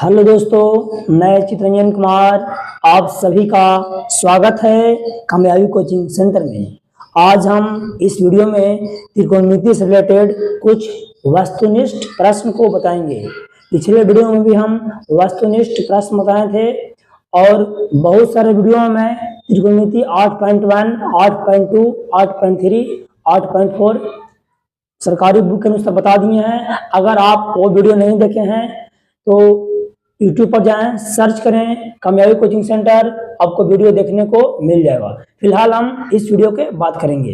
Hello दोस्तों, मैं चितरंजन कुमार आप सभी का स्वागत है कामयाबी कोचिंग सेंटर में। आज हम इस वीडियो में त्रिकोणमिति से रिलेटेड कुछ वस्तुनिष्ठ प्रश्न को बताएंगे। पिछले वीडियो में भी हम वस्तुनिष्ठ प्रश्न बताए थे और बहुत सारे वीडियो में त्रिकोणमिति 8.1, 8.2, 8.3, 8.4 सरकारी बुक के अनुसार बता दिए हैं। अगर आप वो वीडियो नहीं देखे हैं तो यूट्यूब पर जाएं, सर्च करें कामयाबी कोचिंग सेंटर, आपको वीडियो देखने को मिल जाएगा। फिलहाल हम इस वीडियो के बात करेंगे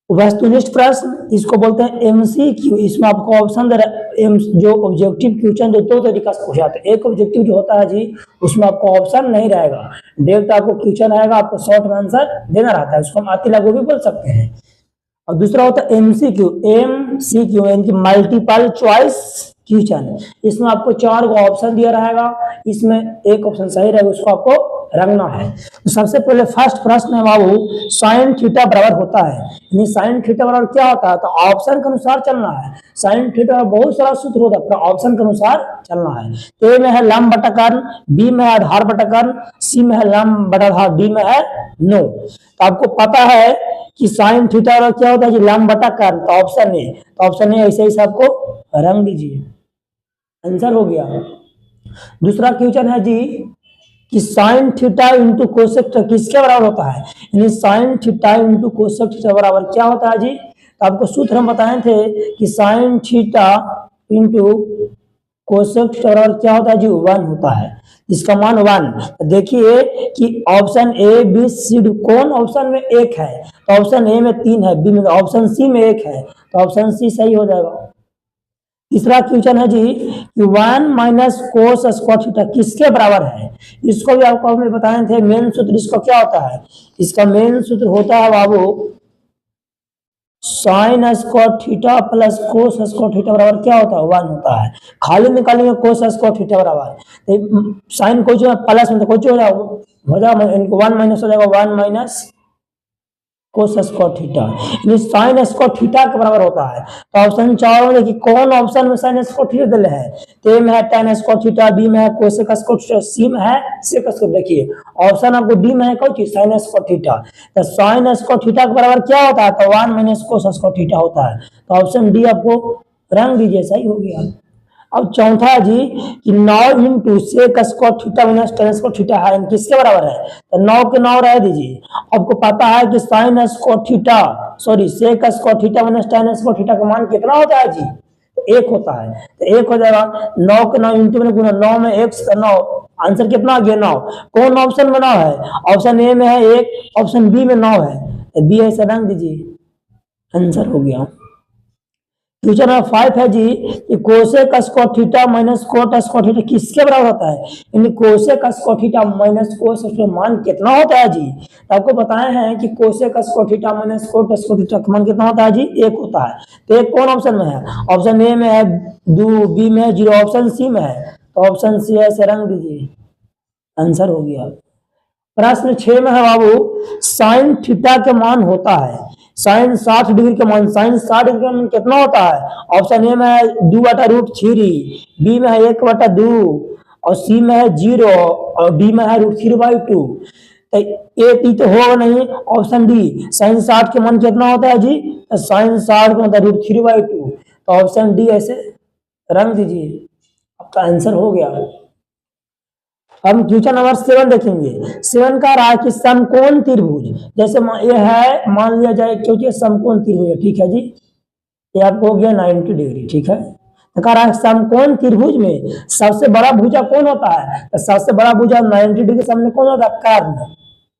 वस्तुनिष्ठ प्रश्न, इसको बोलते हैं एमसीक्यू। इसमें आपको ऑप्शन दे रहा है, जो ऑब्जेक्टिव क्वेश्चन जो दो तरीका से पूछा जाता है। एक ऑब्जेक्टिव जो होता है जी, उसमें आपको ऑप्शन नहीं रहेगा, डायरेक्ट आपको क्वेश्चन आएगा, आपको शॉर्ट में आंसर देना रहता है, उसको हम आती लागू भी बोल सकते हैं। और दूसरा होता है एमसीक्यू। एमसीक्यू यानी कि मल्टीपल चॉइस क्वेश्चन। इसमें आपको 4 ऑप्शन दिया रहेगा, इसमें एक ऑप्शन सही रहेगा, उसको आपको रंगना है। तो सबसे पहले फर्स्ट प्रश्न है बाबू, साइन थीटा बराबर होता है, यानी साइन थीटा बराबर क्या होता है, तो ऑप्शन के अनुसार चलना है। साइन थीटा बहुत सारा सूत्र होता है, पर ऑप्शन के अनुसार चलना है। तो ए में है लंब बटा कर्ण, बी में है आधार बटा कर्ण, सी में है लंब बटा आधार, डी में है नो। तो आपको पता है कि साइन थीटा क्या होता है जी, लंब बटा कर्ण, तो ऑप्शन ए। तो ऑप्शन ए ऐसे ही आपको रंग दीजिए, आंसर हो गया। दूसरा क्वेश्चन है जी कि sine theta into cosec theta किसके बराबर होता है, यानी sine theta into cosec theta बराबर क्या होता है जी। तो आपको सूत्र हम बताए थे कि sine theta into cosec theta बराबर क्या होता है जी, 1 होता है, इसका मान 1। देखिए कि option A B C D कौन ऑप्शन में 1 है, तो ऑप्शन ए में 3 है, बी में, ऑप्शन सी में 1 है, तो ऑप्शन सी सही हो जाएगा। तीसरा क्वेश्चन है जी कि 1 माइनस कोस स्क्वायर थीटा किसके बराबर है, इसको भी आपको हमने बताए थे मेन सूत्र। इसको क्या होता है, इसका मेन सूत्र होता है बाबू sine square theta plus cos square theta बराबर क्या होता है, 1 होता है। खाली निकालेंगे कोस स्क्वायर थीटा बराबर, साइन कोच प्लस में, तो कोच हो जाएगा, इनको 1 माइनस हो जाएगा, 1 माइनस कोस स्क्वायर थीटा, यानी साइन स्क्वायर थीटा के बराबर होता है। तो ऑप्शन 4 में कि कौन ऑप्शन में साइन स्क्वायर थीटा दिले है, तो ए में है tan स्क्वायर थीटा, बी में है कोसेक स्क्वायर थीटा, सी में है सेक स्क्वायर। देखिए ऑप्शन आपको डी में है कौन चीज, साइन स्क्वायर थीटा। तो साइन स्क्वायर थीटा के बराबर क्या होता है, तो 1 माइनस कोस स्क्वायर थीटा होता है। तो ऑप्शन डी आपको रंग दीजिए, सही हो गया। अब चौथा है जी कि 9 into sec square theta minus tan square theta है, किसके बराबर है, तो 9 के 9 रह दीजिए। आपको पता है कि sine square theta sec square theta minus tan square theta का मान कितना होता है जी, तो 1 होता है। तो 1 हो जाएगा, 9 के 9 इंटू में गुना, 9 में 1 से 9, आंसर कितना आ गया 9। कौन ऑप्शन में 9 है, ऑप्शन ए में है 1, ऑप्शन बी में 9 है, तो बी ऐसे रंग दीजिए, आंसर हो गया। क्वेश्चन नंबर 5 है जी कि cosec square theta minus cot square theta किसके बराबर होता है, यानी cosec square theta minus cos square मान कितना होता है जी। तो आपको बताए हैं कि cosec square theta minus cot square theta का मान कितना होता है जी, 1 होता है। तो एक कौन ऑप्शन में है, ऑप्शन ए में है 2, बी में है 0, ऑप्शन सी में है, तो ऑप्शन सी ऐसे रंग दीजिए, आंसर हो गया। प्रश्न 6 में है बाबू, साइन थीटा के मान होता है, साइन 60 डिग्री का मान, साइन 60 डिग्री का मान कितना होता है, ऑप्शन ए में है 2/√3, बी में है 1/2 और सी में है 0 और डी में है √3/2। तो ए टी तो होगा नहीं, ऑप्शन डी साइन 60 के मान कितना होता है जी, तो साइन 60 का मतलब √3/2, तो ऑप्शन डी ऐसे रंग दीजिए, आपका आंसर हो गया। हम क्वेश्चन नंबर 7 देखेंगे। 7 का रहा है कि समकोण त्रिभुज, जैसे ये है, मान लिया जाए क्योंकि समकोण त्रिभुज है, ठीक है जी, ये आपको हो गया 90 डिग्री, ठीक है। तो कह रहा है समकोण त्रिभुज में सबसे बड़ा भुजा कौन होता है, तो सबसे बड़ा भुजा 90 डिग्री के सामने कौन होता है, कर्ण।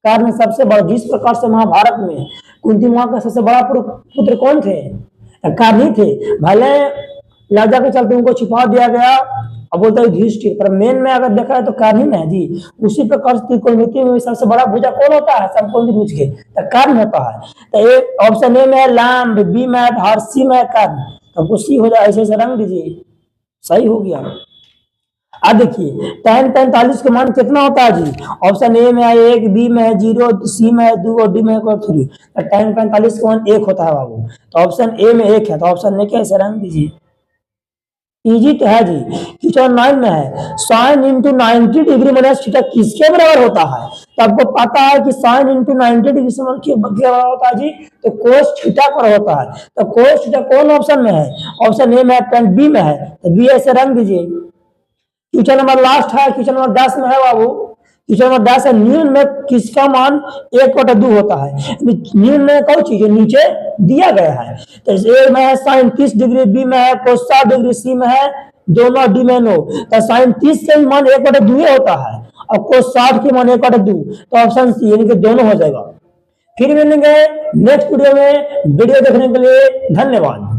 कर्ण सबसे बड़ा, जिस प्रकार से महाभारत में कुंती मां का सबसे बड़ा पुत्र कौन थे, कर्ण ही थे। भले लज्जा के चलते उनको छिपा दिया गया, अब बोलता है युधिष्ठिर, पर मेन में अगर देखा है तो कर्ण ही है जी। उसी प्रकार त्रिकोणमिति में सबसे बड़ा भुजा कौन होता है, समकोण त्रिभुज के, तो कर्ण होता है। तो एक ऑप्शन ए में है लंब, बी में है आधार, सी में है कर्ण, तो सी हो जाए, ऐसे रंग दीजिए, सही हो गया। अब देखिए tan 45 का मान कितना होता है जी, ऑप्शन ए में है 1, बी में है 0, सी में है 2 और डी में है 3। तो tan 45 का मान 1 होता है बाबू, तो ऑप्शन ए में 1 है, तो ऑप्शन ए कैसे रंग दीजिए, इजी तो है जी। क्वेश्चन 9 में है sine into 90 degree minus theta किसके बराबर होता है? तो आपको पता है कि साइन इंटू 90 डिग्री से के बराबर होता है जी, तो कोस थीटा पर होता है। तो कोस थीटा कौन ऑप्शन में है? ऑप्शन ए में है, पॉइंट बी में है, तो बी ऐसे रंग दीजिए। क्वेश्चन नंबर लास्ट है, क्वेश्चन नंबर 10 में है बाबू। क्वेश्चन नंबर 10 है निम्न में किसका मान 1/2 होता है? निम्न में कौन चीज नीचे दिया गया है? तो ए में है साइन 30 डिग्री, बी में है कोस 60 डिग्री, सी में है दोनों, डी में नो। तो साइन 30 के मान 1/2 होता है और कोस 60 के मान 1/2, तो ऑप्शन सी यानी कि दोनों हो जाएगा। फिर मिलेंगे नेक्स्ट वीडियो में। वीडियो देखने के लिए धन्यवाद।